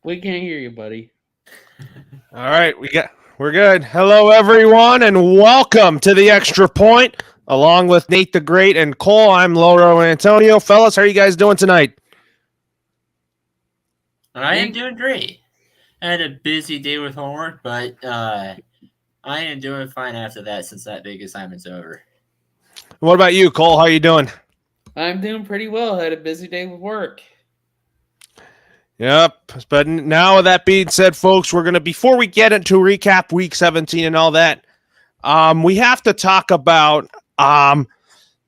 We can't hear you, buddy. All right, we're good. Hello, everyone, and welcome to the Extra Point. Along with Nate the Great and Cole, I'm Lauro and Antonio. Fellas, how are you guys doing tonight? I am doing great. I had a busy day with homework, but I am doing fine after that since that big assignment's over. What about you, Cole? How are you doing? I'm doing pretty well. I had a busy day with work. Yep. But now, with that being said, folks, we're gonna before we get into recap Week 17 and all that, we have to talk about the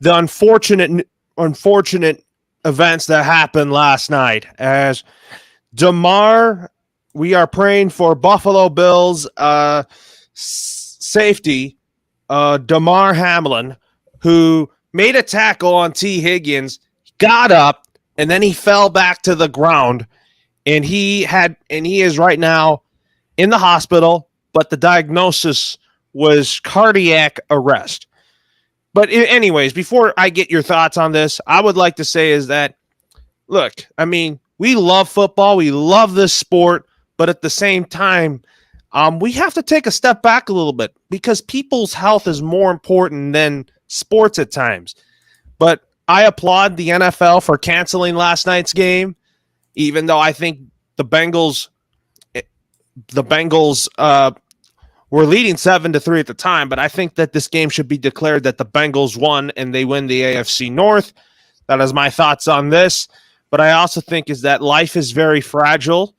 unfortunate events that happened last night. As we are praying for Buffalo Bills safety, Damar Hamlin, who made a tackle on T. Higgins, got up, and then he fell back to the ground. And he is right now in the hospital, but the diagnosis was cardiac arrest. But anyways, before I get your thoughts on this, I would like to say is that, look, I mean, we love football, we love this sport, but at the same time, we have to take a step back a little bit because people's health is more important than sports at times. But I applaud the NFL for canceling last night's game. Even though I think the Bengals were leading 7-3 at the time, but I think that this game should be declared that the Bengals won and they win the AFC North. That is my thoughts on this. But I also think is that life is very fragile,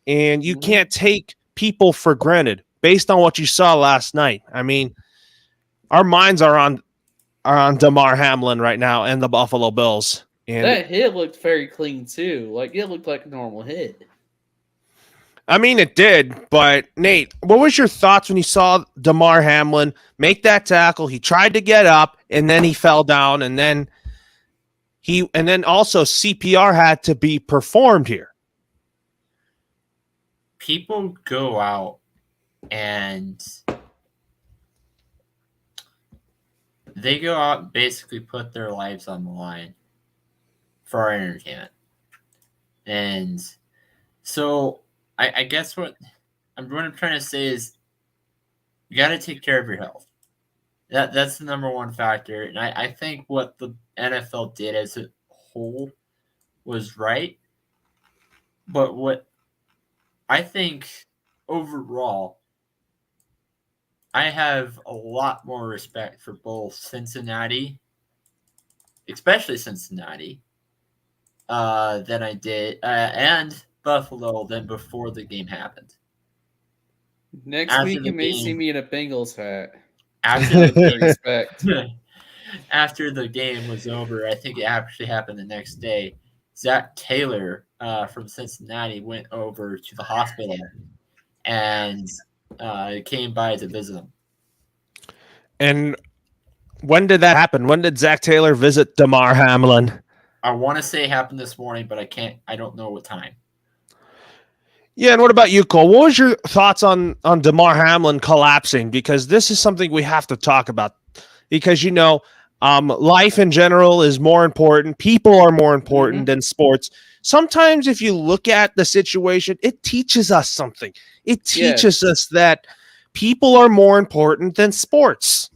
and you can't take people for granted based on what you saw last night. I mean, our minds are on Damar Hamlin right now and the Buffalo Bills. And that hit looked very clean, too. Like, it looked like a normal hit. I mean, it did, but Nate, what was your thoughts when you saw Damar Hamlin make that tackle? He tried to get up, and then he fell down, and then also CPR had to be performed here. People go out and they go out and basically put their lives on the line for our entertainment. And so I guess what I'm trying to say is you got to take care of your health. That's the number one factor. And I think what the NFL did as a whole was right. But what I think overall, I have a lot more respect for both Cincinnati, especially Cincinnati, than I did, and Buffalo than before the game happened. Next week, you may see me in a Bengals hat. After the respect. After the game was over, I think it actually happened the next day. Zach Taylor from Cincinnati went over to the hospital and came by to visit him. And when did that happen? When did Zach Taylor visit Damar Hamlin? I want to say it happened this morning, but I don't know what time. Yeah, and what about you, Cole? What was your thoughts on Damar Hamlin collapsing? Because this is something we have to talk about. Because, life in general is more important. People are more important than sports. Sometimes if you look at the situation, it teaches us something. It teaches us that people are more important than sports.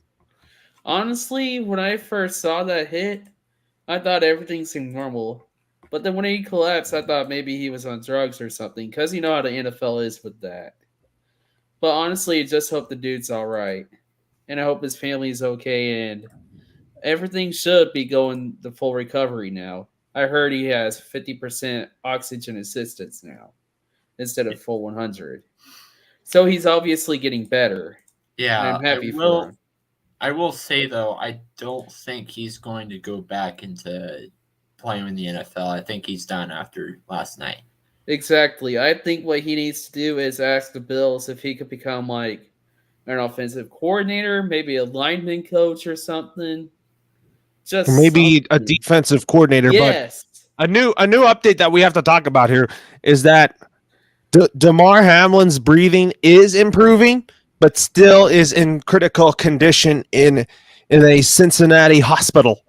Honestly, when I first saw that hit, I thought everything seemed normal. But then when he collapsed, I thought maybe he was on drugs or something, because you know how the NFL is with that. But honestly, I just hope the dude's all right. And I hope his family's okay, and everything should be going the full recovery now. I heard he has 50% oxygen assistance now instead of full 100. So he's obviously getting better. Yeah, I'm happy for him. I will say, though, I don't think he's going to go back into playing in the NFL. I think he's done after last night. Exactly. I think what he needs to do is ask the Bills if he could become like an offensive coordinator, maybe a lineman coach or something. Just maybe a defensive coordinator. Yes. But a new update that we have to talk about here is that Damar Hamlin's breathing is improving, but still is in critical condition in a Cincinnati hospital.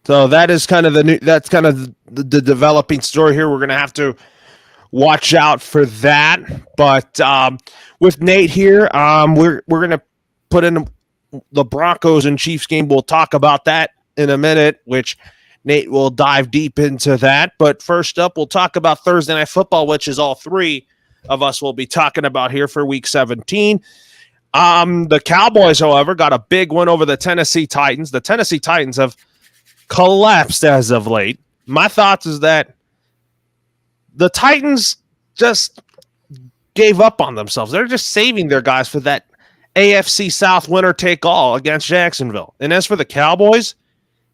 So that is kind of the developing story here. We're going to have to watch out for that. But with Nate here, we're going to put in the Broncos and Chiefs game. We'll talk about that in a minute, which Nate will dive deep into that. But first up, we'll talk about Thursday Night Football, which is all three of us will be talking about here for Week 17. The Cowboys, however, got a big win over the Tennessee Titans. The Tennessee Titans have collapsed as of late. My thoughts is that the Titans just gave up on themselves. They're just saving their guys for that AFC South winner take all against Jacksonville. And as for the Cowboys,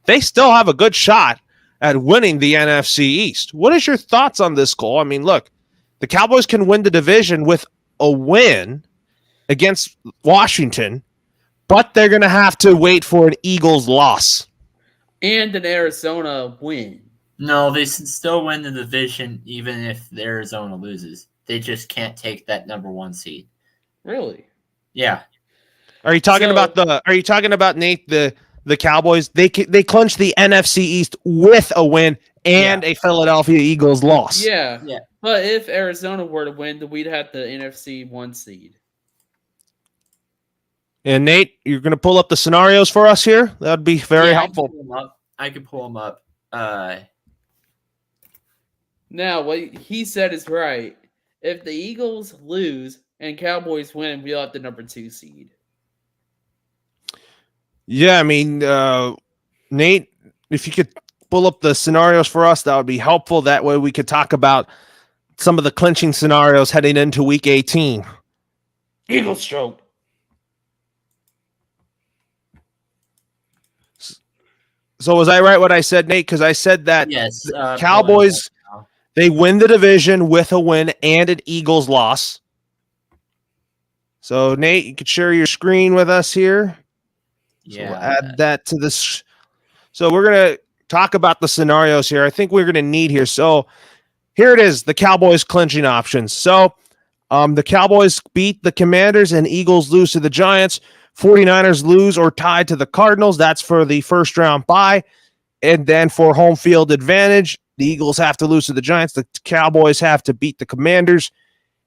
they still have a good shot at winning the NFC East. What is your thoughts on this, Cole? I mean, look, the Cowboys can win the division with a win against Washington, but they're going to have to wait for an Eagles loss. And an Arizona win. No, they still win the division even if Arizona loses. They just can't take that number 1 seed. Really? Yeah. Are you talking about Nate the Cowboys? They clinched the NFC East with a win and a Philadelphia Eagles loss. Yeah. Yeah. But if Arizona were to win, then we'd have the NFC 1 seed. And Nate, you're going to pull up the scenarios for us here? That would be very helpful. I could pull them up. Now, what he said is right. If the Eagles lose and Cowboys win, we'll have the number 2 seed. Yeah, I mean, Nate, if you could pull up the scenarios for us, that would be helpful. That way we could talk about some of the clinching scenarios heading into Week 18. Eagles choke. So was I right what I said, Nate? Because I said that yes, Cowboys, they win the division with a win and an Eagles loss. So, Nate, you could share your screen with us here. Yeah. So we'll add that to this. So we're going to talk about the scenarios here. I think we're going to need here. So here it is, the Cowboys clinching options. So the Cowboys beat the Commanders and Eagles lose to the Giants. 49ers lose or tie to the Cardinals. That's for the first round bye. And then for home field advantage, the Eagles have to lose to the Giants. The Cowboys have to beat the Commanders.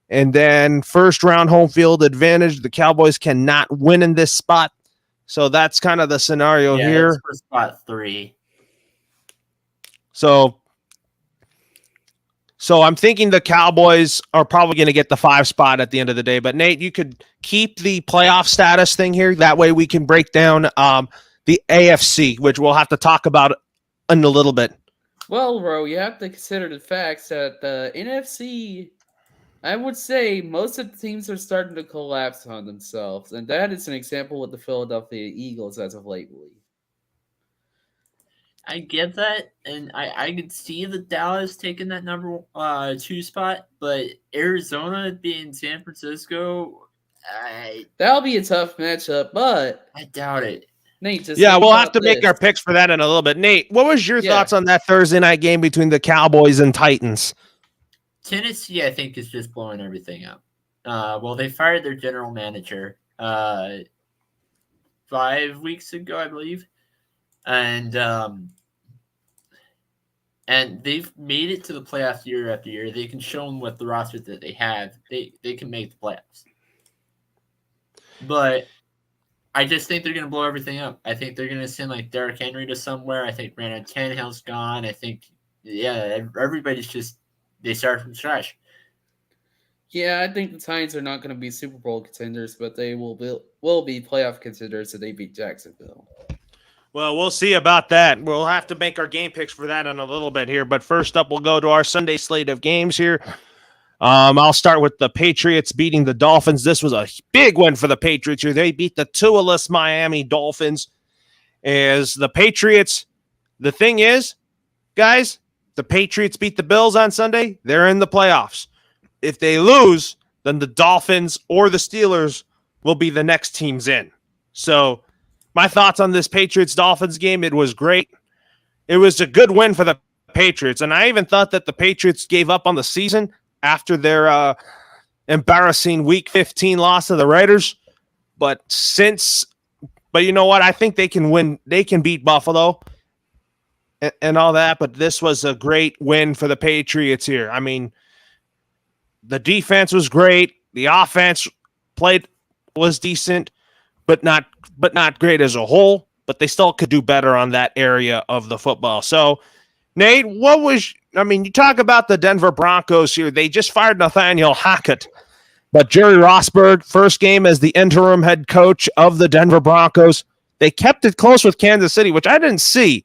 And then first round home field advantage, the Cowboys cannot win in this spot. So that's kind of the scenario here. That's for spot 3. So I'm thinking the Cowboys are probably going to get the 5 spot at the end of the day. But Nate, you could keep the playoff status thing here. That way we can break down the AFC, which we'll have to talk about in a little bit. Well, Ro, you have to consider the facts that the NFC, I would say most of the teams are starting to collapse on themselves. And that is an example with the Philadelphia Eagles as of lately. I get that, and I could see the Dallas taking that number 2 spot, but Arizona being San Francisco, that'll be a tough matchup, but I doubt it. Nate, we'll have to make our picks for that in a little bit. Nate, what was your thoughts on that Thursday night game between the Cowboys and Titans? Tennessee, I think, is just blowing everything up. Well, they fired their general manager 5 weeks ago, I believe. And they've made it to the playoffs year after year. They can show them with the roster that they have. They can make the playoffs. But I just think they're going to blow everything up. I think they're going to send like Derrick Henry to somewhere. I think Brandon Tannehill's gone. I think, everybody's just, they start from scratch. Yeah, I think the Titans are not going to be Super Bowl contenders, but they will be playoff contenders if they beat Jacksonville. Well, we'll see about that. We'll have to make our game picks for that in a little bit here. But first up, we'll go to our Sunday slate of games here. I'll start with the Patriots beating the Dolphins. This was a big win for the Patriots here. They beat the Tua-less Miami Dolphins. As the Patriots, the thing is, guys, the Patriots beat the Bills on Sunday. They're in the playoffs. If they lose, then the Dolphins or the Steelers will be the next teams in. So my thoughts on this Patriots-Dolphins game, it was great. It was a good win for the Patriots, and I even thought that the Patriots gave up on the season after their embarrassing Week 15 loss to the Raiders. But you know what? I think they can win. They can beat Buffalo. and all that, but this was a great win for the Patriots here. I mean, the defense was great. The offense played was decent, but not great as a whole. But they still could do better on that area of the football. So, Nate, you talk about the Denver Broncos here. They just fired Nathaniel Hackett, but Jerry Rosburg, first game as the interim head coach of the Denver Broncos, they kept it close with Kansas City, which I didn't see.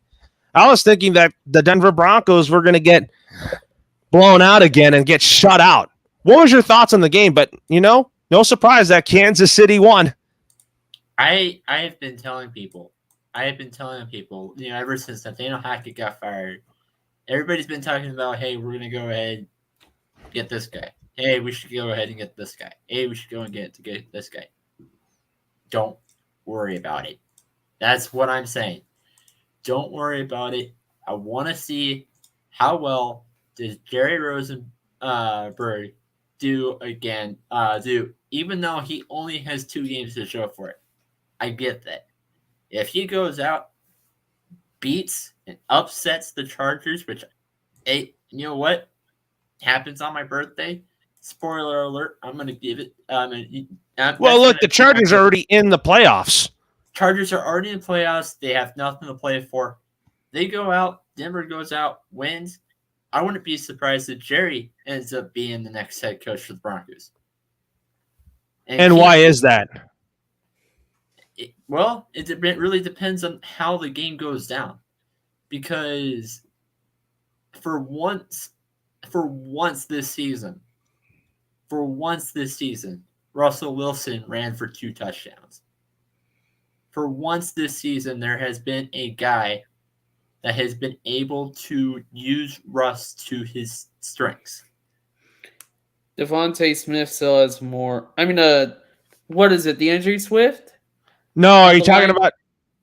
I was thinking that the Denver Broncos were going to get blown out again and get shut out. What was your thoughts on the game? But, no surprise that Kansas City won. I have been telling people, ever since Nathaniel Hackett got fired, everybody's been talking about, hey, we're going to go ahead and get this guy. Hey, we should go ahead and get this guy. Hey, we should go and get this guy. Don't worry about it. That's what I'm saying. Don't worry about it. I want to see how well does Jerry Rosenberg do again. Even though he only has 2 games to show for it. I get that. If he goes out, beats and upsets the Chargers, which, hey, you know what? Happens on my birthday. Spoiler alert, I'm going to give it. Look, the Chargers are already in the playoffs. Chargers are already in the playoffs. They have nothing to play for. They go out. Denver goes out, wins. I wouldn't be surprised if Jerry ends up being the next head coach for the Broncos. And why is that? It really depends on how the game goes down. Because for once this season, Russell Wilson ran for 2 touchdowns. For once this season, there has been a guy that has been able to use Russ to his strengths. Devontae Smith still has more. What is it? DeAndre Swift? No, are you talking about?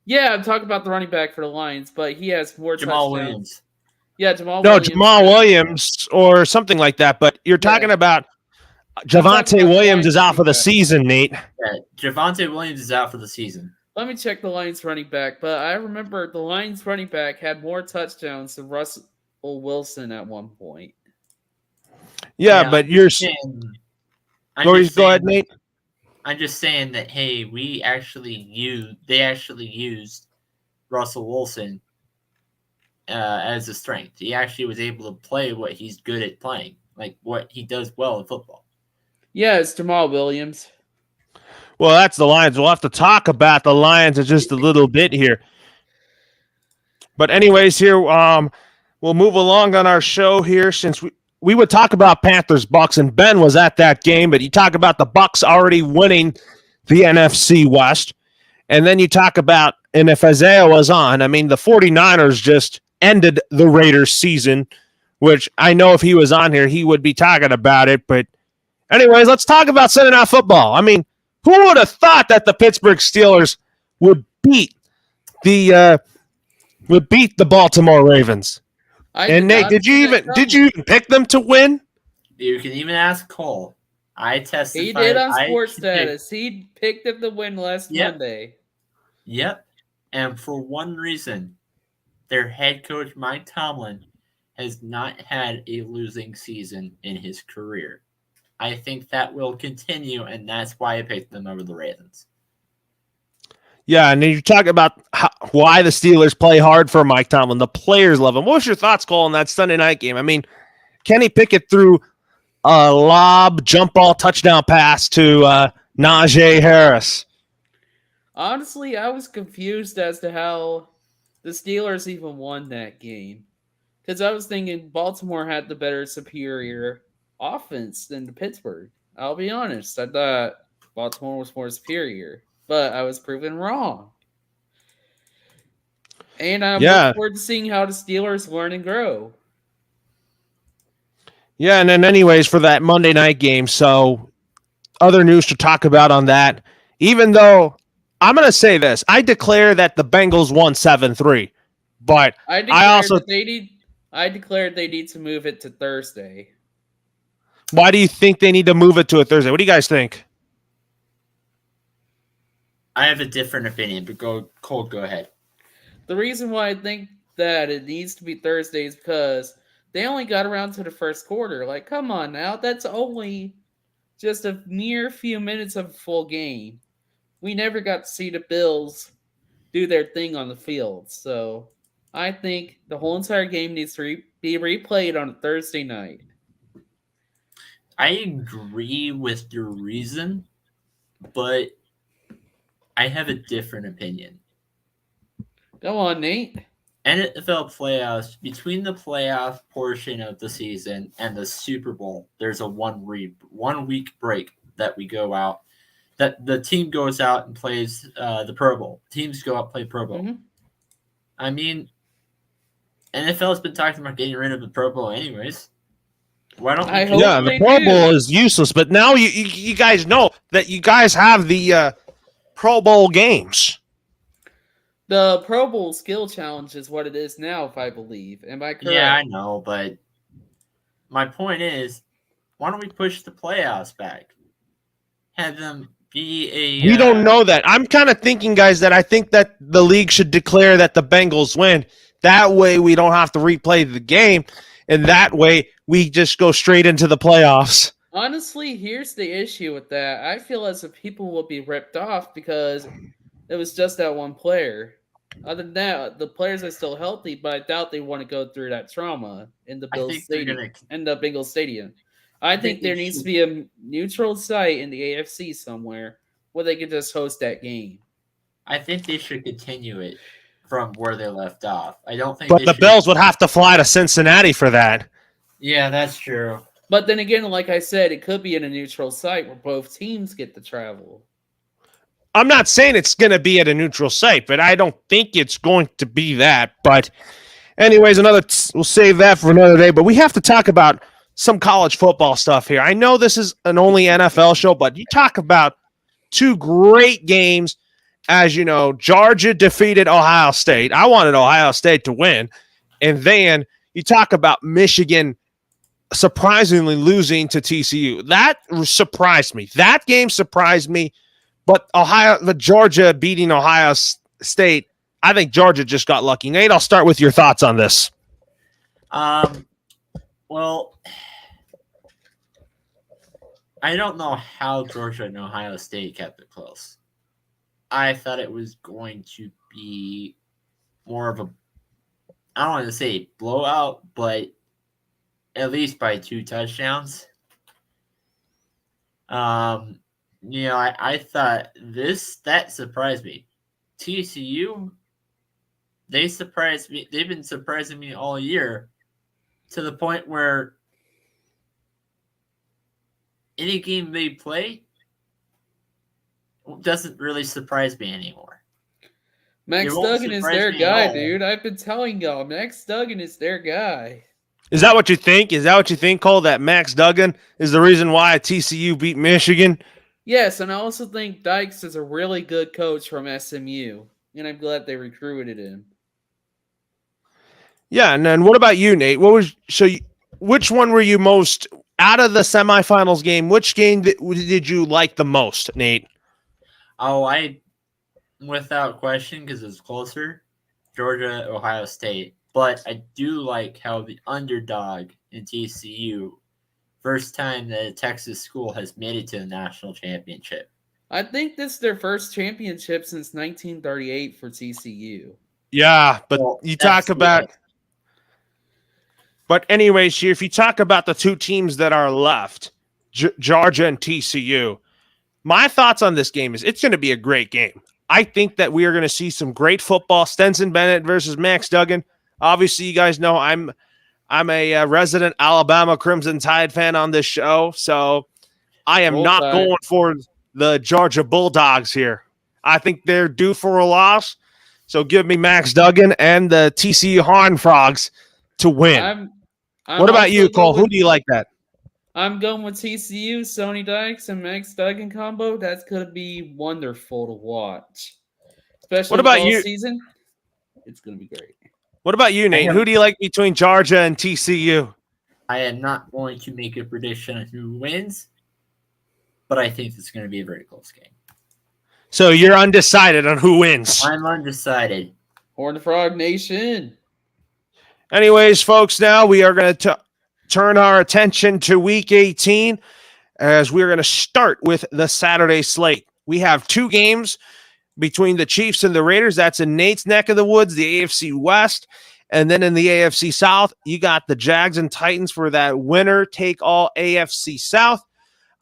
Yeah, I'm talking about the running back for the Lions, but he has more Jamal touchdowns. Williams. Yeah, Jamal Williams. Jamal Williams or something like that. But you're talking about Javonte Williams is out for the season, Nate. Yeah, Javonte Williams is out for the season. Let me check the Lions running back, but I remember the Lions running back had more touchdowns than Russell Wilson at one point. Yeah, but you're saying, go ahead, Nate. I'm just saying that, hey, they actually used Russell Wilson as a strength. He actually was able to play what he's good at playing, like what he does well in football. Yeah, it's Jamal Williams. Well, that's the Lions. We'll have to talk about the Lions in just a little bit here. But anyways, here we'll move along on our show here since we would talk about Panthers Bucks, and Ben was at that game, but you talk about the Bucks already winning the NFC West, and then you talk about, and if Isaiah was on, the 49ers just ended the Raiders season, which I know if he was on here, he would be talking about it. But anyways, let's talk about Sunday Night Football. Who would have thought that the Pittsburgh Steelers would beat the Baltimore Ravens? And Nate, did you even pick them to win? You can even ask Cole. I testified. He did on Sports Status. He picked them to win last Monday. Yep. And for one reason, their head coach, Mike Tomlin, has not had a losing season in his career. I think that will continue, and that's why I picked them over the Ravens. Yeah, and then you talk about why the Steelers play hard for Mike Tomlin. The players love him. What was your thoughts, Cole, on that Sunday night game? Kenny Pickett threw a lob, jump ball, touchdown pass to Najee Harris. Honestly, I was confused as to how the Steelers even won that game. Because I was thinking Baltimore had the better, superior offense than the Pittsburgh. I'll be honest. I thought Baltimore was more superior. But I was proven wrong. And I'm looking forward to seeing how the Steelers learn and grow. Yeah, and then anyways, for that Monday night game, so other news to talk about on that, even though I'm going to say this, I declare that the Bengals won 7-3, but I declared they need to move it to Thursday. Why do you think they need to move it to a Thursday? What do you guys think? I have a different opinion, but Cole, go ahead. The reason why I think that it needs to be Thursdays because they only got around to the first quarter. Like, come on now, that's only just a mere few minutes of a full game. We never got to see the Bills do their thing on the field. So I think the whole entire game needs to be replayed on a Thursday night. I agree with your reason, but I have a different opinion. Go on, Nate. NFL playoffs, between the playoff portion of the season and the Super Bowl, there's a 1 week break that we go out. That the team goes out and plays the Pro Bowl. Teams go out play Pro Bowl. Mm-hmm. I mean, NFL's been talking about getting rid of the Pro Bowl anyways. Why don't we I hope Yeah, the continue? they Pro Bowl do. is useless, but now you guys know that you guys have the Pro Bowl games. The Pro Bowl skill challenge is what it is now, if I believe. Am I Yeah, I correct? know, but my point is, why don't we push the playoffs back? Have them be We don't know that. I'm kind of thinking, guys, that I think that the league should declare that the Bengals win. That way we don't have to replay the game, and that way we just go straight into the playoffs. Honestly, here's the issue with that. I feel as if people will be ripped off because it was just that one player. Other than that, the players are still healthy, but I doubt they want to go through that trauma in the I Bills think they're Stadium, gonna. in the Bengals Stadium. I I think think they there needs to should. be a neutral site in the AFC somewhere where they could just host that game. I think they should continue it from where they left off. I don't think But they the should. Bills would have to fly to Cincinnati for that. Yeah, that's true. But then again, like I said, it could be in a neutral site where both teams get to travel. I'm not saying it's going to be at a neutral site, but I don't think it's going to be that. But, anyways, we'll save that for another day. But we have to talk about some college football stuff here. I know this is an only NFL show, but you talk about two great games. As you know, Georgia defeated Ohio State. I wanted Ohio State to win. And then you talk about Michigan surprisingly losing to TCU. That surprised me. That game surprised me. But Georgia beating Ohio State, I think Georgia just got lucky. Nate, I'll start with your thoughts on this. Um, well, I don't know how Georgia and Ohio State kept it close. I thought it was going to be more of a, I don't want to say blowout, but at least by 2 touchdowns. Um, I thought that surprised me. TCU, they surprised me. They've been surprising me all year to the point where any game they play doesn't really surprise me anymore. It Max won't Duggan is surprise their me at guy, all. dude. I've been telling y'all, Max Duggan is their guy. Is that what you think? Is that what you think, Cole? That Max Duggan is the reason why TCU beat Michigan? Yes, and I also think Dykes is a really good coach from SMU, and I'm glad they recruited him. Yeah, and then what about you, Nate? Which one were you most out of the semifinals game? Which game did you like the most, Nate? Oh, without question, because it's closer, Georgia, Ohio State. But I do like how the underdog in TCU, first time that a Texas school has made it to the national championship. I think this is their first championship since 1938 for TCU. Yeah, but Well, you talk that's about. yeah. But anyways, here, if you talk about the two teams that are left, Georgia and TCU, my thoughts on this game is it's going to be a great game. I think that we are going to see some great football. Stenson Bennett versus Max Duggan. Obviously, you guys know I'm a resident Alabama Crimson Tide fan on this show, so I am Roll not Tide. going for the Georgia Bulldogs here. I think they're due for a loss. So give me Max Duggan and the TCU Horned Frogs to win. I'm What about you, also Cole? going Who with do you like that? I'm going with TCU, Sony Dykes, and Max Duggan combo. That's gonna be wonderful to watch, especially What with about all you? season. It's gonna be great. What about you, I Nate? am Who do you like between Georgia and TCU? I am not going to make a prediction on who wins, but I think it's going to be a very close game. So you're undecided on who wins. I'm undecided. Horned Frog Nation. Anyways, folks, now we are going to turn our attention to Week 18 as we're going to start with the Saturday slate. We have two games between the Chiefs and the Raiders. That's in Nate's neck of the woods, the AFC West. And then in the AFC South, you got the Jags and Titans for that winner take all AFC South.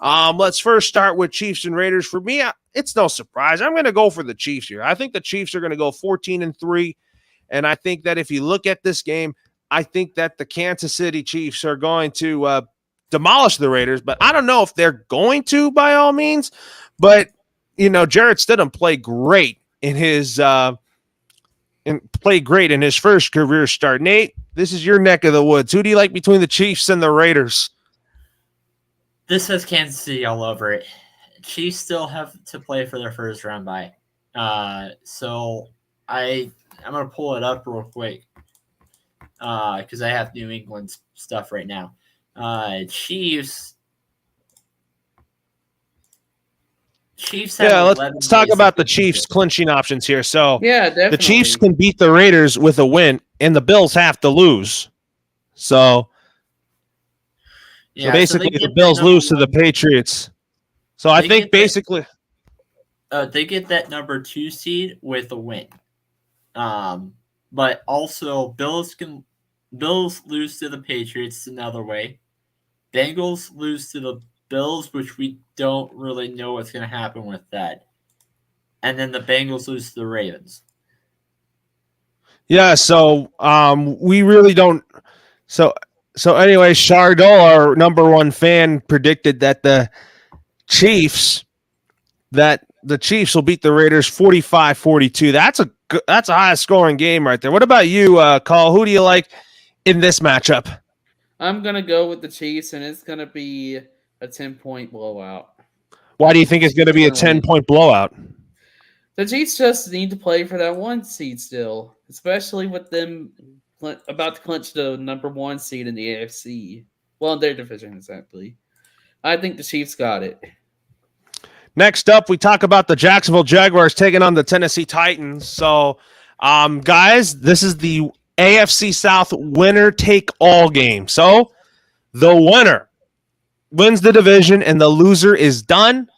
Let's first start with Chiefs and Raiders. For me, it's no surprise. I'm going to go for the Chiefs here. I think the Chiefs are going to go 14-3. And I think that if you look at this game, I think that the Kansas City Chiefs are going to demolish the Raiders. But I don't know if they're going to by all means. But, Jarrett Stidham played great in his first career start. Nate, this is your neck of the woods. Who do you like between the Chiefs and the Raiders? This has Kansas City all over it. Chiefs still have to play for their first round bye. So I'm going to pull it up real quick because I have New England stuff right now. Chiefs have let's talk about the Chiefs clinching options here. So Yeah, definitely. the Chiefs can beat the Raiders with a win, and the Bills have to lose. So basically, the Bills lose to the Patriots. So I think basically they get that number 2 seed with a win. But also Bills lose to the Patriots another way. Bengals lose to the Bills, which we don't really know what's going to happen with that. And then the Bengals lose to the Ravens. Yeah, so we really don't. So anyway, Chardol, our number one fan, predicted that the Chiefs will beat the Raiders 45-42. That's a high scoring game right there. What about you, Call? Who do you like in this matchup? I'm going to go with the Chiefs, and it's going to be a 10-point blowout. Why do you think it's going to be a 10-point blowout? The Chiefs just need to play for that 1 seed still, especially with them about to clinch the number 1 seed in the AFC. Well, in their division, exactly. I think the Chiefs got it. Next up, we talk about the Jacksonville Jaguars taking on the Tennessee Titans. So, guys, this is the AFC South winner take all game. So, the winner wins the division and the loser is done.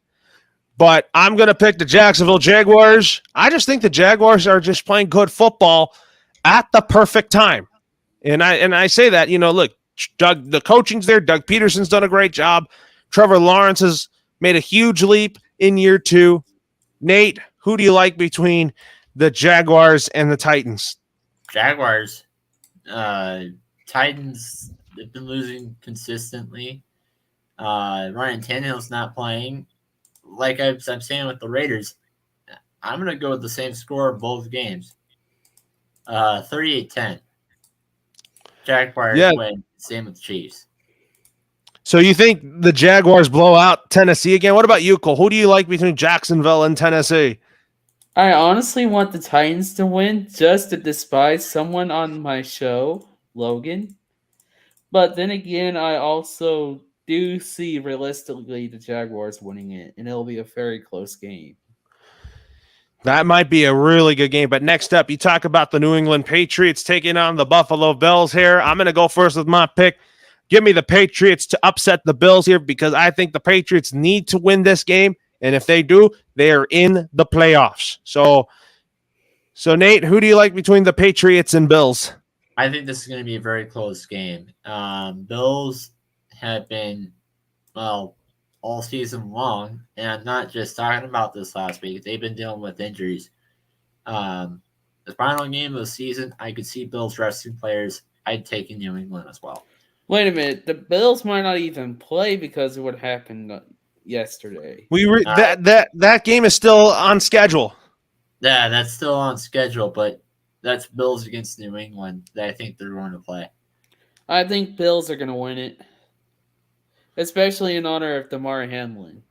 But I'm going to pick the Jacksonville Jaguars. I just think the Jaguars are just playing good football at the perfect time. And I say that, look, Doug, the coaching's there. Doug Peterson's done a great job. Trevor Lawrence has made a huge leap in year 2. Nate, who do you like between the Jaguars and the Titans? Jaguars. Titans, they've been losing consistently. Ryan Tannehill's not playing. Like I'm saying with the Raiders, I'm going to go with the same score of both games. 38-10. Jaguars win. Same with the Chiefs. So you think the Jaguars blow out Tennessee again? What about you, Cole? Who do you like between Jacksonville and Tennessee? I honestly want the Titans to win just to despise someone on my show, Logan. But then again, I also do see realistically the Jaguars winning it, and it'll be a very close game. That might be a really good game. But next up, you talk about the New England Patriots taking on the Buffalo Bills here. I'm going to go first with my pick. Give me the Patriots to upset the Bills here because I think the Patriots need to win this game. And if they do, they are in the playoffs. So Nate, who do you like between the Patriots and Bills? I think this is going to be a very close game. Bills have been, all season long, and I'm not just talking about this last week. They've been dealing with injuries. The final game of the season, I could see Bills resting players. I'd take in New England as well. Wait a minute. The Bills might not even play because of what happened yesterday. That game is still on schedule. Yeah, that's still on schedule, but that's Bills against New England that I think they're going to play. I think Bills are going to win it, especially in honor of Damar Hamlin.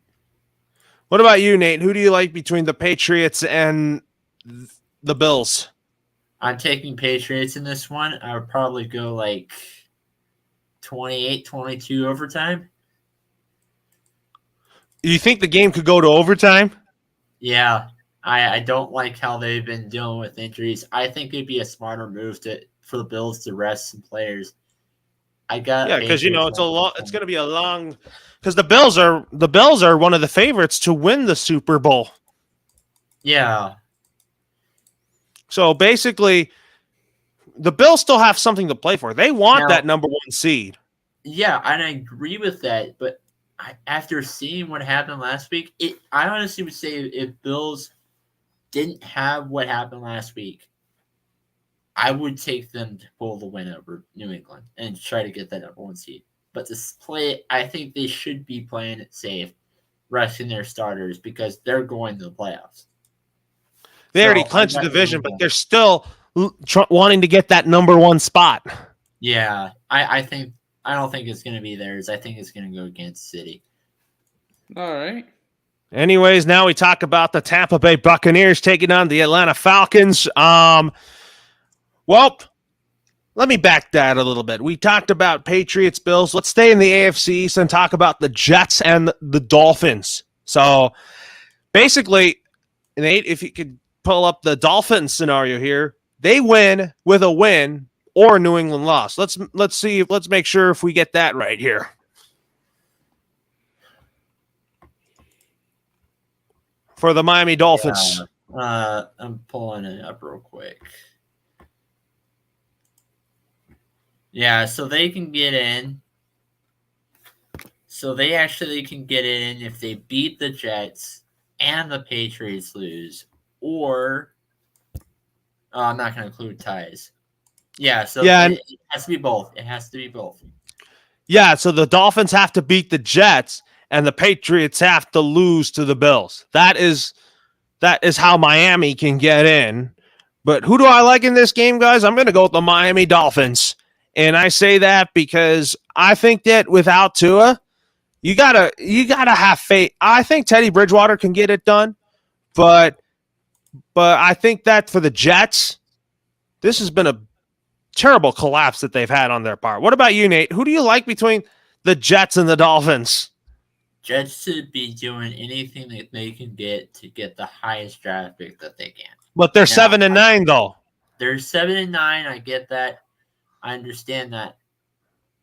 What about you, Nate? Who do you like between the Patriots and the Bills? I'm taking Patriots in this one. I would probably go like 28-22 overtime. You think the game could go to overtime? Yeah. I don't like how they've been dealing with injuries. I think it'd be a smarter move for the Bills to rest some players. I got Yeah, because Patriots. it's going to be a long. Because the Bills are one of the favorites to win the Super Bowl. Yeah, So basically, the Bills still have something to play for. They want now, that number 1 seed. yeah, and I agree with that. But after seeing what happened last week, I honestly would say if Bills didn't have what happened last week, I would take them to pull the win over New England and try to get that number 1 seed. But to play, I think they should be playing it safe, resting their starters because they're going to the playoffs. They already So I clinched the got division, but they're still wanting to get that number 1 spot. Yeah, I don't think it's going to be theirs. I think it's going to go against City. All right. Anyways, now we talk about the Tampa Bay Buccaneers taking on the Atlanta Falcons. Well, let me back that a little bit. We talked about Patriots, Bills. Let's stay in the AFC East and talk about the Jets and the Dolphins. So basically, Nate, if you could pull up the Dolphins scenario here, they win with a win or New England loss. Let's see. Let's make sure if we get that right here. For the Miami Dolphins. I'm pulling it up real quick. Yeah, so they can get in. So they actually can get in if they beat the Jets and the Patriots lose, or I'm not going to include ties. Yeah, so it has to be both. It has to be both. Yeah, so the Dolphins have to beat the Jets and the Patriots have to lose to the Bills. That is how Miami can get in. But who do I like in this game, guys? I'm going to go with the Miami Dolphins. And I say that because I think that without Tua, you gotta have faith. I think Teddy Bridgewater can get it done, but I think that for the Jets, this has been a terrible collapse that they've had on their part. What about you, Nate? Who do you like between the Jets and the Dolphins? Jets should be doing anything that they can get to get the highest draft pick that they can. But they're 7-9 though. They're 7-9. I get that. I understand that.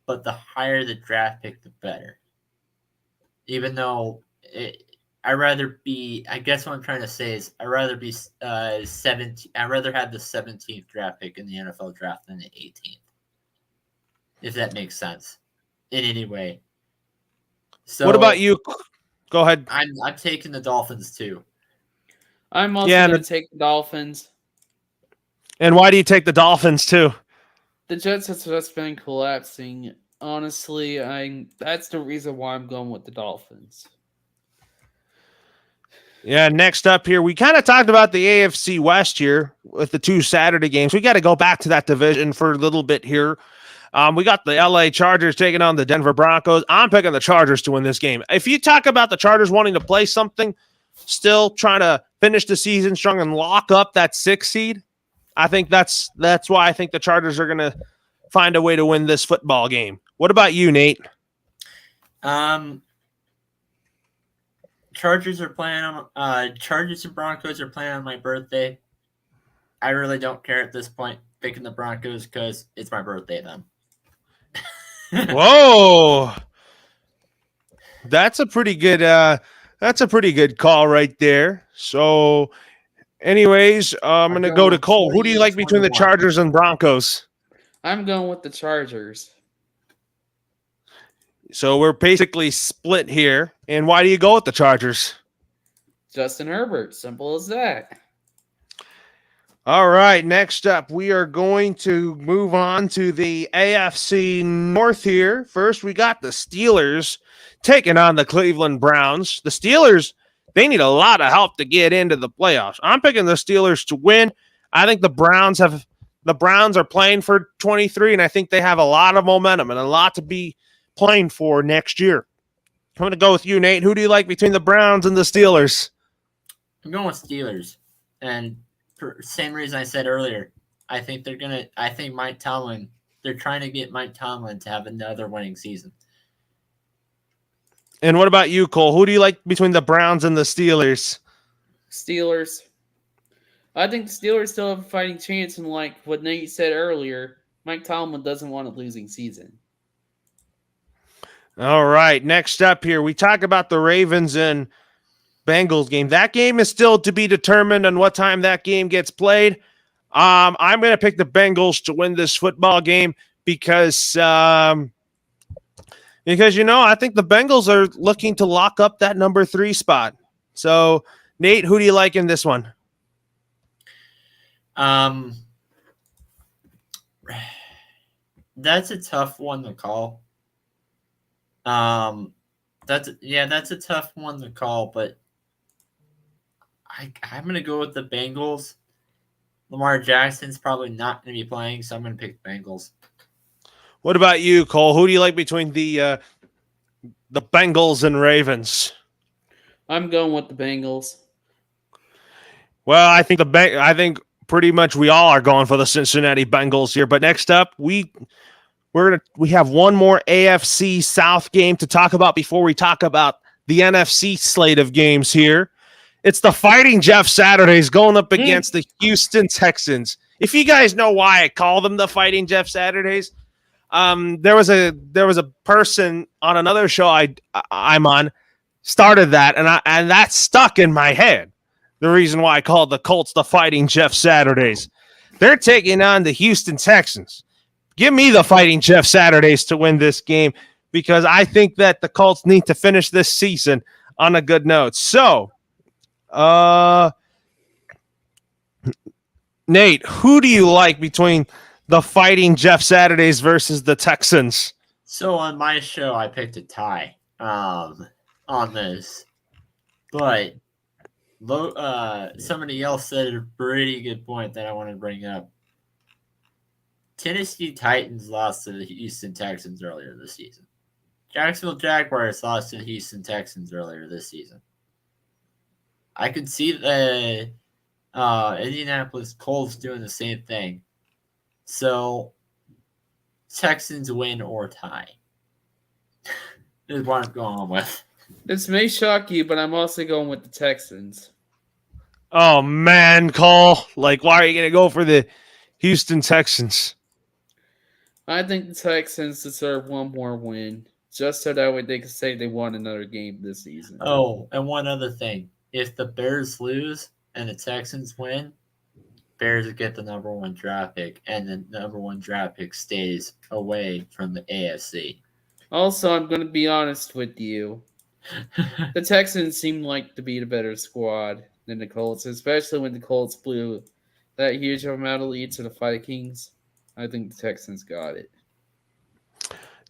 But the higher the draft pick, the better. Even though I'd rather be, I guess what I'm trying to say is I'd rather be 17. I'd rather have the 17th draft pick in the NFL draft than the 18th. If that makes sense in any way. So what about you? Go ahead. I'm taking the Dolphins too. I'm also going to take the Dolphins. And why do you take the Dolphins too? The Jets have just been collapsing. Honestly, that's the reason why I'm going with the Dolphins. Yeah, next up here, we kind of talked about the AFC West here with the 2 Saturday games. We got to go back to that division for a little bit here. We got the LA Chargers taking on the Denver Broncos. I'm picking the Chargers to win this game. If you talk about the Chargers wanting to play something, still trying to finish the season strong and lock up that 6th seed, I think that's why I think the Chargers are going to find a way to win this football game. What about you, Nate? Chargers are playing on Chargers and Broncos are playing on my birthday. I really don't care at this point picking the Broncos because it's my birthday then. Whoa. That's a pretty good call right there. So anyways, I'm going to go to Cole. Who do you like between the Chargers and Broncos? I'm going with the Chargers. So we're basically split here. And why do you go with the Chargers? Justin Herbert. Simple as that. All right. Next up, we are going to move on to the AFC North here. First, we got the Steelers taking on the Cleveland Browns. The Steelers, they need a lot of help to get into the playoffs. I'm picking the Steelers to win. I think the Browns are playing for 23, and I think they have a lot of momentum and a lot to be playing for next year. I'm going to go with you, Nate. Who do you like between the Browns and the Steelers? I'm going with Steelers. And for same reason I said earlier, I think Mike Tomlin, they're trying to get Mike Tomlin to have another winning season. And what about you, Cole? Who do you like between the Browns and the Steelers? Steelers. I think the Steelers still have a fighting chance, and like what Nate said earlier, Mike Tomlin doesn't want a losing season. All right, next up here, we talk about the Ravens and Bengals game. That game is still to be determined on what time that game gets played. I'm going to pick the Bengals to win this football game because I think the Bengals are looking to lock up that number 3 spot. So, Nate, who do you like in this one? That's a tough one to call. That's a tough one to call, but I'm gonna go with the Bengals. Lamar Jackson's probably not gonna be playing, so I'm gonna pick the Bengals. What about you, Cole? Who do you like between the Bengals and Ravens? I'm going with the Bengals. Well, I think pretty much we all are going for the Cincinnati Bengals here. But next up, we have one more AFC South game to talk about before we talk about the NFC slate of games here. It's the Fighting Jeff Saturdays going up against the Houston Texans. If you guys know why I call them the Fighting Jeff Saturdays, there was a person on another show I'm on started that, and that stuck in my head. The reason why I called the Colts the Fighting Jeff Saturdays. They're taking on the Houston Texans. Give me the Fighting Jeff Saturdays to win this game because I think that the Colts need to finish this season on a good note. So, Nate, who do you like between the Fighting Jeff Saturdays versus the Texans? So on my show, I picked a tie on this, but somebody else said a pretty good point that I want to bring up. Tennessee Titans lost to the Houston Texans earlier this season. Jacksonville Jaguars lost to the Houston Texans earlier this season. I could see the Indianapolis Colts doing the same thing. So, Texans win or tie. Is what I'm going with. This may shock you, but I'm also going with the Texans. Oh, man, Cole. Like, why are you going to go for the Houston Texans? I think the Texans deserve one more win, just so that way they can say they won another game this season. Oh, and one other thing. If the Bears lose and the Texans win, Bears get the number 1 draft pick, and the number 1 draft pick stays away from the AFC. Also, I'm going to be honest with you. The Texans seem like to be the better squad than the Colts, especially when the Colts blew that huge amount of lead to the Vikings. I think the Texans got it.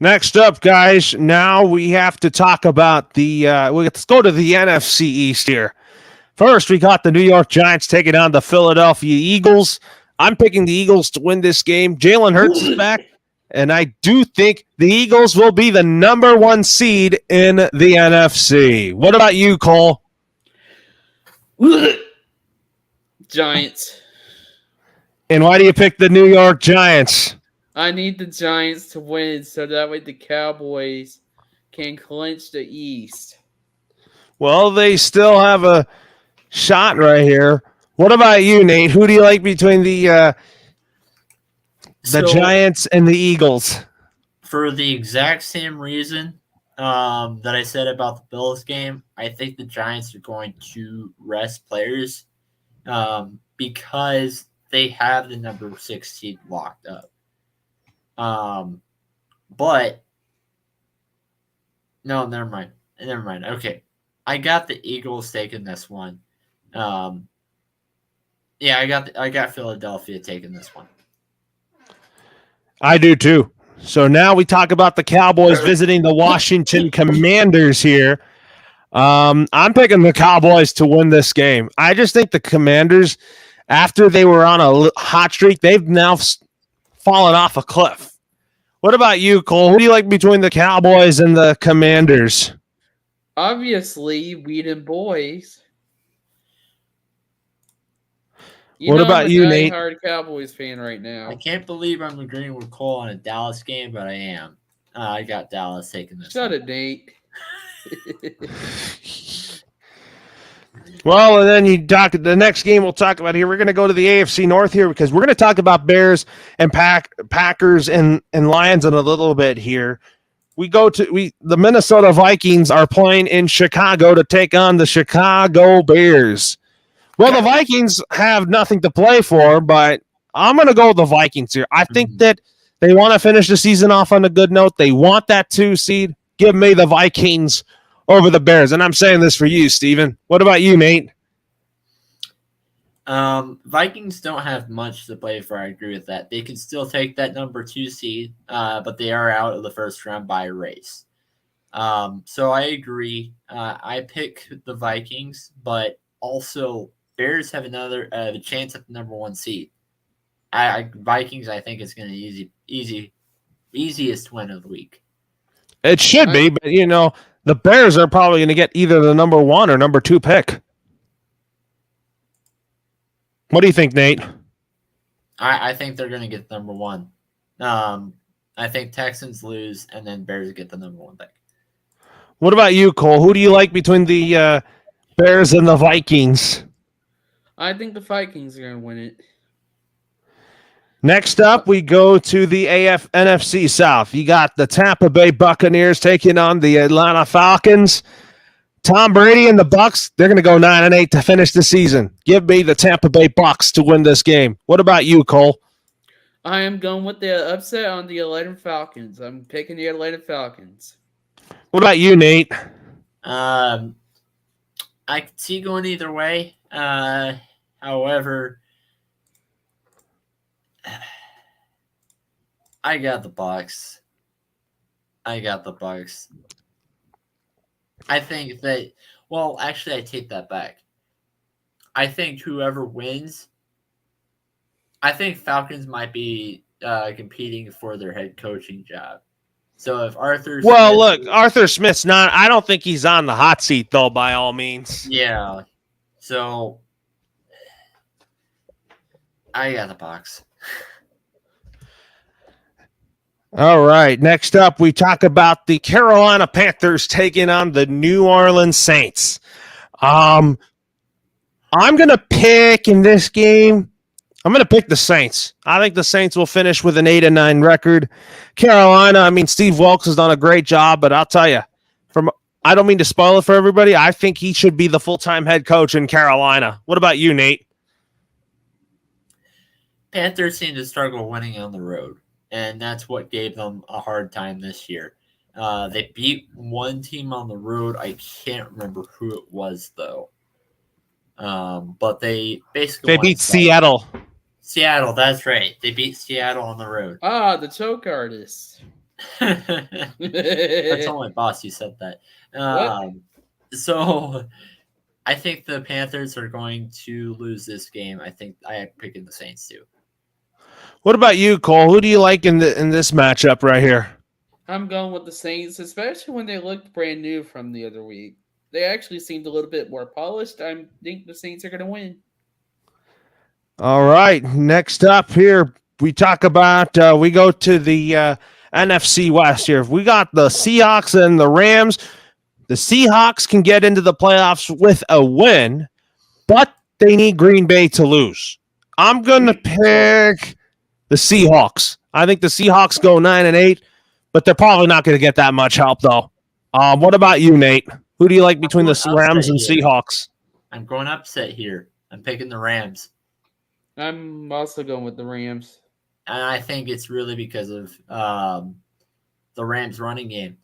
Next up, guys, now we have to talk about let's go to the NFC East here. First, we got the New York Giants taking on the Philadelphia Eagles. I'm picking the Eagles to win this game. Jalen Hurts is back, and I do think the Eagles will be the number 1 seed in the NFC. What about you, Cole? Giants. And why do you pick the New York Giants? I need the Giants to win so that way the Cowboys can clinch the East. Well, they still have a shot right here. What about you, Nate? Who do you like between the Giants and the Eagles? For the exact same reason that I said about the Bills game, I think the Giants are going to rest players because they have the number 6 seed locked up. But no, never mind. Okay, I got the Eagles taking this one. I got Philadelphia taking this one. I do too. So now we talk about the Cowboys visiting the Washington Commanders here. I'm picking the Cowboys to win this game. I just think the Commanders, after they were on a hot streak, they've now fallen off a cliff. What about you, Cole? Who do you like between the Cowboys and the Commanders? Obviously, Whedon boys. What about you, Nate? I'm a diehard Cowboys fan right now. I can't believe I'm agreeing with Cole on a Dallas game, but I am. I got Dallas taking this. Shut it, Nate. Well, and then you talk the next game we'll talk about here. We're going to go to the AFC North here because we're going to talk about Bears and Packers and Lions in a little bit here. The Minnesota Vikings are playing in Chicago to take on the Chicago Bears. Well, the Vikings have nothing to play for, but I'm going to go with the Vikings here. I think that they want to finish the season off on a good note. They want that 2 seed. Give me the Vikings over the Bears. And I'm saying this for you, Steven. What about you, Nate? Vikings don't have much to play for. I agree with that. They can still take that number 2 seed, but they are out of the first round by a race. So I agree. I pick the Vikings, but also Bears have another chance at the number 1 seed. Vikings, I think, is going to easiest win of the week. It should be, but the Bears are probably going to get either the number 1 or number 2 pick. What do you think, Nate? I think they're going to get number 1. I think Texans lose, and then Bears get the number 1 pick. What about you, Cole? Who do you like between the Bears and the Vikings? I think the Vikings are going to win it. Next up, we go to the NFC South. You got the Tampa Bay Buccaneers taking on the Atlanta Falcons. Tom Brady and the Bucs, they're going to go 9-8 to finish the season. Give me the Tampa Bay Bucs to win this game. What about you, Cole? I am going with the upset on the Atlanta Falcons. I'm picking the Atlanta Falcons. What about you, Nate? I could see going either way. However, I got the Bucs. I think that. Well, actually, I take that back. I think whoever wins. I think Falcons might be competing for their head coaching job. So if Arthur Smith's not. I don't think he's on the hot seat though. By all means. Yeah. So I got the Bucs. All right. Next up, we talk about the Carolina Panthers taking on the New Orleans Saints. I'm going to pick in this game. I'm going to pick the Saints. I think the Saints will finish with an 8-9 record. Carolina, Steve Wilkes has done a great job, but I'll tell you, I don't mean to spoil it for everybody. I think he should be the full-time head coach in Carolina. What about you, Nate? Panthers seem to struggle winning on the road, and that's what gave them a hard time this year. They beat one team on the road. I can't remember who it was, though. But they basically beat Seattle. Seattle, that's right. They beat Seattle on the road. Ah, the choke artist. That's all my boss. You said that. So I think the Panthers are going to lose this game. I think I am picking the Saints too. What about you, Cole? Who do you like in this matchup right here? I'm going with the Saints, especially when they looked brand new from the other week. They actually seemed a little bit more polished. I think the Saints are going to win. All right. Next up here, we talk about, we go to the NFC West here. We got the Seahawks and the Rams. The Seahawks can get into the playoffs with a win, but they need Green Bay to lose. I'm going to pick the Seahawks. I think the Seahawks go 9-8, but they're probably not going to get that much help, though. What about you, Nate? Who do you like between the Rams and Seahawks? I'm going upset here. I'm picking the Rams. I'm also going with the Rams. And I think it's really because of the Rams running game.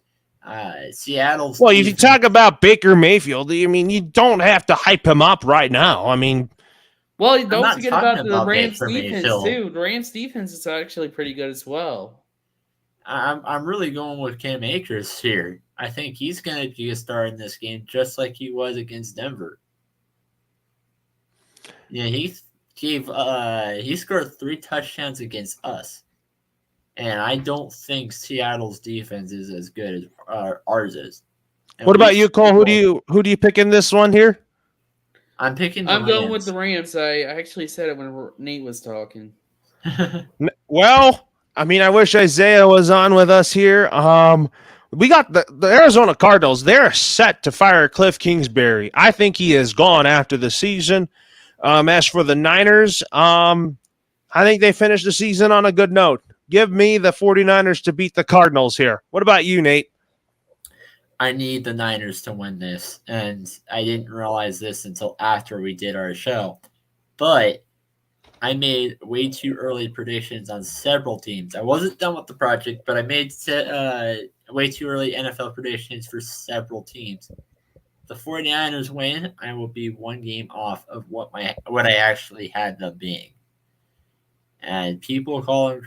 Seattle's well, if you talk about Baker Mayfield, you don't have to hype him up right now. Well, don't forget about the Rams defense too. The Rams defense is actually pretty good as well. I'm really going with Cam Akers here. I think he's going to be a star in this game, just like he was against Denver. Yeah, he scored 3 touchdowns against us, and I don't think Seattle's defense is as good as ours is. And what about you, Cole? Who do you pick in this one here? I'm picking. I'm going with the Rams. I actually said it when Nate was talking. Well, I wish Isaiah was on with us here. We got the Arizona Cardinals. They're set to fire Cliff Kingsbury. I think he is gone after the season. As for the Niners, I think they finished the season on a good note. Give me the 49ers to beat the Cardinals here. What about you, Nate? I need the Niners to win this, and I didn't realize this until after we did our show. But I made way too early predictions on several teams. I wasn't done with the project, but I made way too early NFL predictions for several teams. The 49ers win, I will be one game off of what I actually had them being. And people call me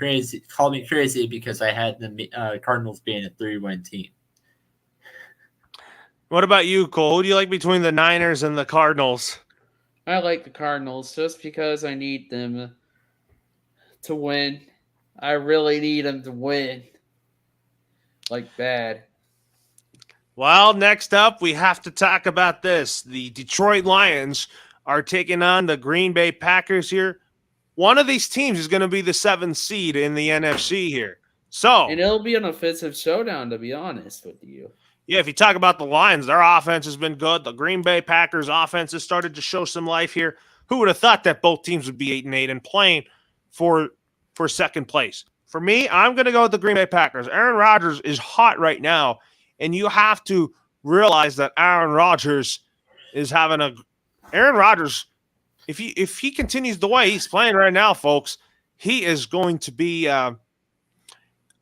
crazy because I had the Cardinals being a 3-win team. What about you, Cole? Who do you like between the Niners and the Cardinals? I like the Cardinals just because I need them to win. I really need them to win. Like bad. Well, next up, we have to talk about this. The Detroit Lions are taking on the Green Bay Packers here. One of these teams is going to be the 7th seed in the NFC here. So, And it'll be an offensive showdown, to be honest with you. yeah, if you talk about the Lions, their offense has been good. The Green Bay Packers offense has started to show some life here. Who would have thought that both teams would be 8-8 and playing for second place? For me, I'm going to go with the Green Bay Packers. Aaron Rodgers is hot right now, and you have to realize that Aaron Rodgers is having a Aaron Rodgers. If he continues the way he's playing right now, folks, he is going to be.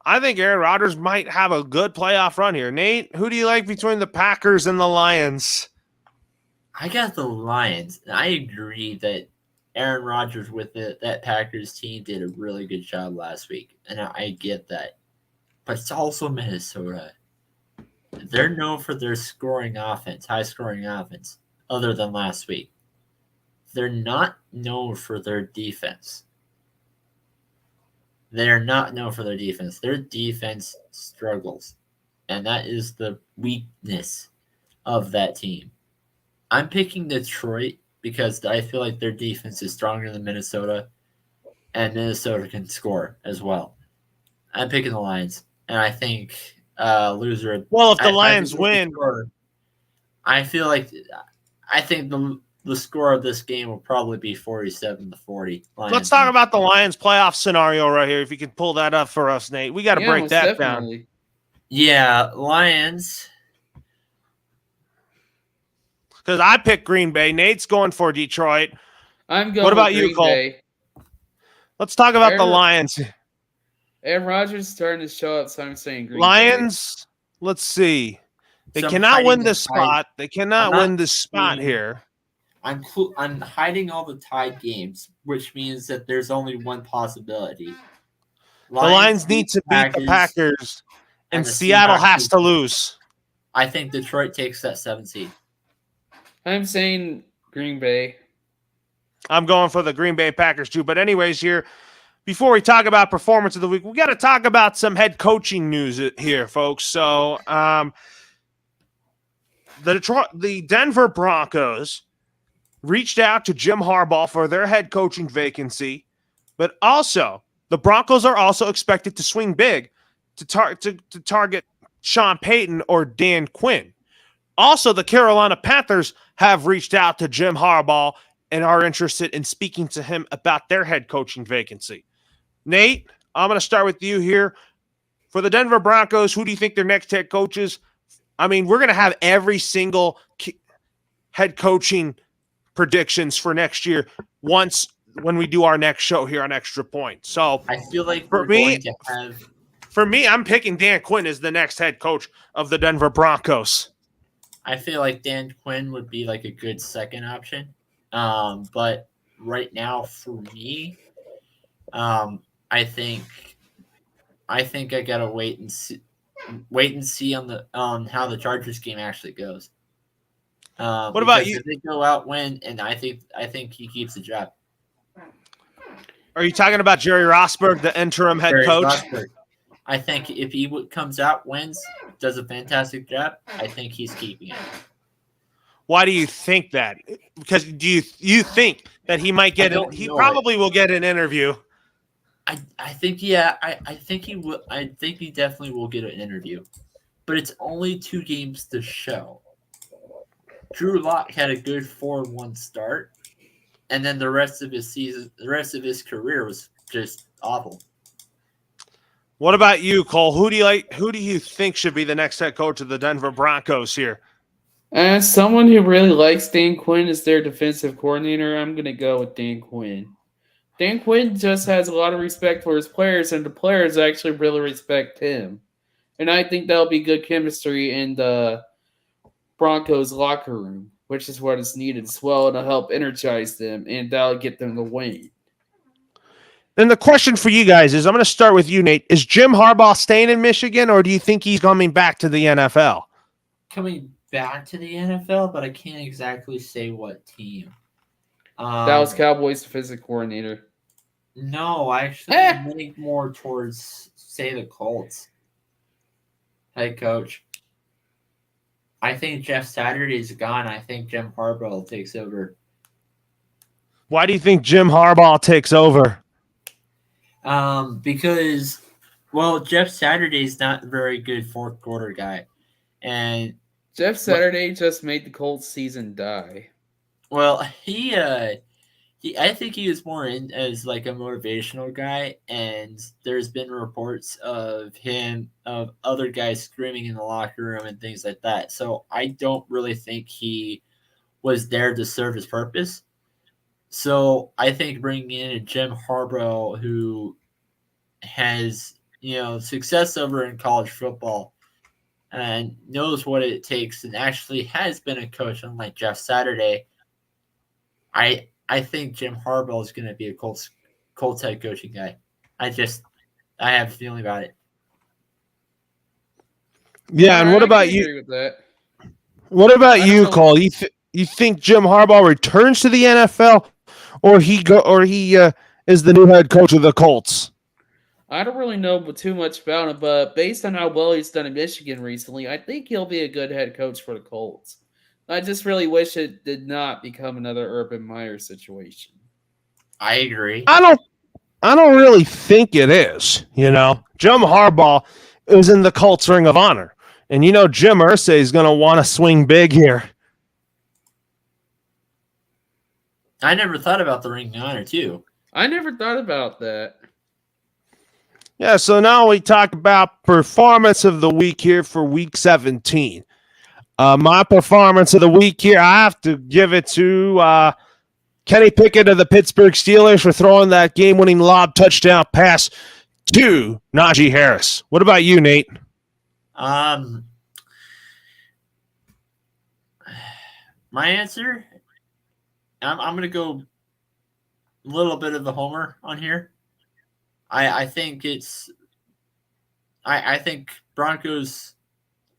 I think Aaron Rodgers might have a good playoff run here. Nate, who do you like between the Packers and the Lions? I got the Lions. I agree that Aaron Rodgers with that Packers team did a really good job last week, and I get that. But it's also Minnesota. They're known for their scoring offense, high scoring offense, other than last week. They're not known for their defense. They're not known for their defense. Their defense struggles, and that is the weakness of that team. I'm picking Detroit because I feel like their defense is stronger than Minnesota, and Minnesota can score as well. I'm picking the Lions, and I think loser. Well, if the I Lions think win, I feel like I think the score of this game will probably be 47-40. let's talk about the Lions playoff scenario right here. If you could pull that up for us, Nate, we got to break most that definitely. down. Yeah, Lions. Because I picked Green Bay. Nate's going for Detroit. I'm going. What about with you, Cole? Bay. Let's talk about the Lions. Aaron Rodgers is starting to show up, so I'm saying Green Lions. Bay. Let's see. They cannot win this spot. They cannot win this spot here. I'm hiding all the tied games, which means that there's only one possibility. The Lions need to beat the Packers, and Seattle has to lose. I think Detroit takes that 7th seed. I'm saying Green Bay. I'm going for the Green Bay Packers too. But anyways, here, before we talk about performance of the week, we got to talk about some head coaching news here, folks. So, the Denver Broncos reached out to Jim Harbaugh for their head coaching vacancy, but also the Broncos are also expected to swing big to target Sean Payton or Dan Quinn. Also, the Carolina Panthers have reached out to Jim Harbaugh and are interested in speaking to him about their head coaching vacancy. Nate, I'm going to start with you here. For the Denver Broncos, who do you think their next head coach is? I mean, we're going to have every single head coaching predictions for next year when we do our next show here on Extra Point. So I feel like for me, I'm picking Dan Quinn as the next head coach of the Denver Broncos. I feel like Dan Quinn would be like a good second option. But right now for me, I think I gotta wait and see on how the Chargers game actually goes. What about you? If they go out win, and I think he keeps the job. Are you talking about Jerry Rosburg, the interim head coach? Rosburg. I think if he comes out, wins, does a fantastic job, I think he's keeping it. Why do you think that? Because do you think that he might get it? He probably will get an interview. I think, yeah, I think he will. I think he definitely will get an interview. but it's only 2 games to show. Drew Lock had a good 4-1 start, and then the rest of his career was just awful. What about you, Cole? Who do you think should be the next head coach of the Denver Broncos here? As someone who really likes Dan Quinn as their defensive coordinator, I'm going to go with Dan Quinn. Dan Quinn just has a lot of respect for his players, and the players actually really respect him. And I think that'll be good chemistry in the Broncos locker room, which is what is needed as well to help energize them, and that'll get them the win. Then the question for you guys is, I'm going to start with you, Nate. Is Jim Harbaugh staying in Michigan, or do you think he's coming back to the NFL? Coming back to the NFL, but I can't exactly say what team. Dallas Cowboys defensive coordinator. No, I actually leaning more towards, say, the Colts head coach. I think Jeff Saturday's gone. I think Jim Harbaugh takes over. Why do you think Jim Harbaugh takes over? Because, well, Jeff Saturday's not a very good fourth quarter guy. And Jeff Saturday just made the Colts season die. well, I think he was more in as like a motivational guy, and there's been reports of other guys screaming in the locker room and things like that. So I don't really think he was there to serve his purpose. So I think bringing in a Jim Harbaugh who has success over in college football and knows what it takes and actually has been a coach, unlike Jeff Saturday. I think Jim Harbaugh is going to be a Colts head coaching guy. I have a feeling about it. Yeah, and what about you? Agree with that. What about you, Cole? You think Jim Harbaugh returns to the NFL, or he is the new head coach of the Colts? I don't really know too much about him, but based on how well he's done in Michigan recently, I think he'll be a good head coach for the Colts. I just really wish it did not become another Urban Meyer situation. I agree. I don't really think it is. Jim Harbaugh is in the Colts Ring of Honor, and Jim Irsay is going to want to swing big here. I never thought about the Ring of Honor too. I never thought about that. Yeah, so now we talk about performance of the week here for Week 17. My performance of the week here, I have to give it to Kenny Pickett of the Pittsburgh Steelers for throwing that game-winning lob touchdown pass to Najee Harris. What about you, Nate? My answer, I'm going to go a little bit of the homer on here. I think I think Broncos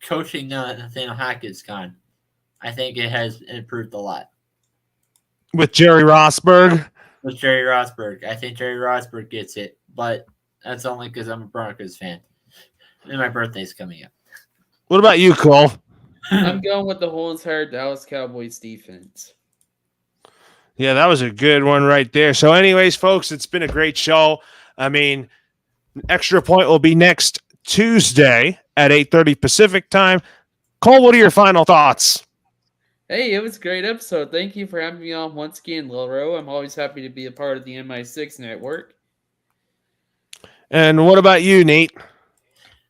coaching now that Nathaniel Hackett's gone, I think it has improved a lot. With Jerry Rosburg? With Jerry Rosburg. I think Jerry Rosburg gets it, but that's only because I'm a Broncos fan. And my birthday's coming up. What about you, Cole? I'm going with the whole entire Dallas Cowboys defense. Yeah, that was a good one right there. So anyways, folks, it's been a great show. I mean, Extra Point will be next Tuesday at 8:30 Pacific time. Cole, what are your final thoughts? Hey, it was a great episode. Thank you for having me on once again, Lilro. I'm always happy to be a part of the MI6 network. And what about you, Nate?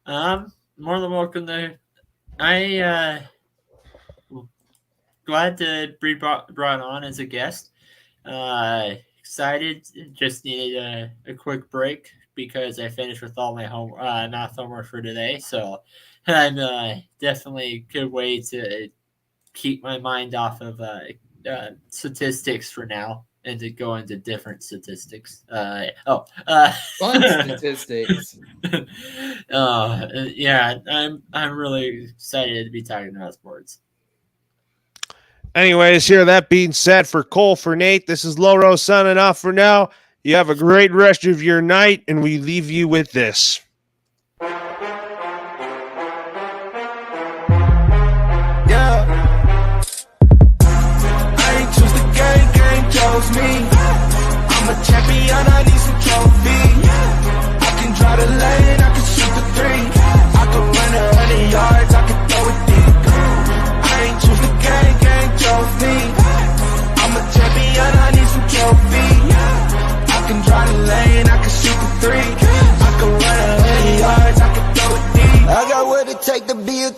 More than welcome to. Glad to be brought on as a guest. Excited. Just needed a quick break because I finished with all my math homework for today. So I'm definitely a good way to keep my mind off of statistics for now and to go into different statistics. Fun statistics. Yeah, I'm really excited to be talking about sports. Anyways, here, that being said, for Cole, for Nate, this is Loro signing off for now. You have a great rest of your night, and we leave you with this. Me. I'm a champion, I need some trophy. I can draw the lane, I can shoot the three. I can run 100 yards.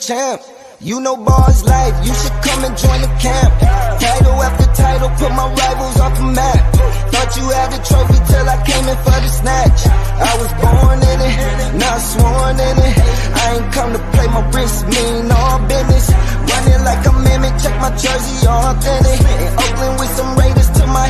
champ. You know bars life, you should come and join the camp. Title after title, put my rivals off the map. Thought you had the trophy till I came in for the snatch. I was born in it, not sworn in it. I ain't come to play, my wrist mean all business. Running like a mimic, check my jersey, all authentic.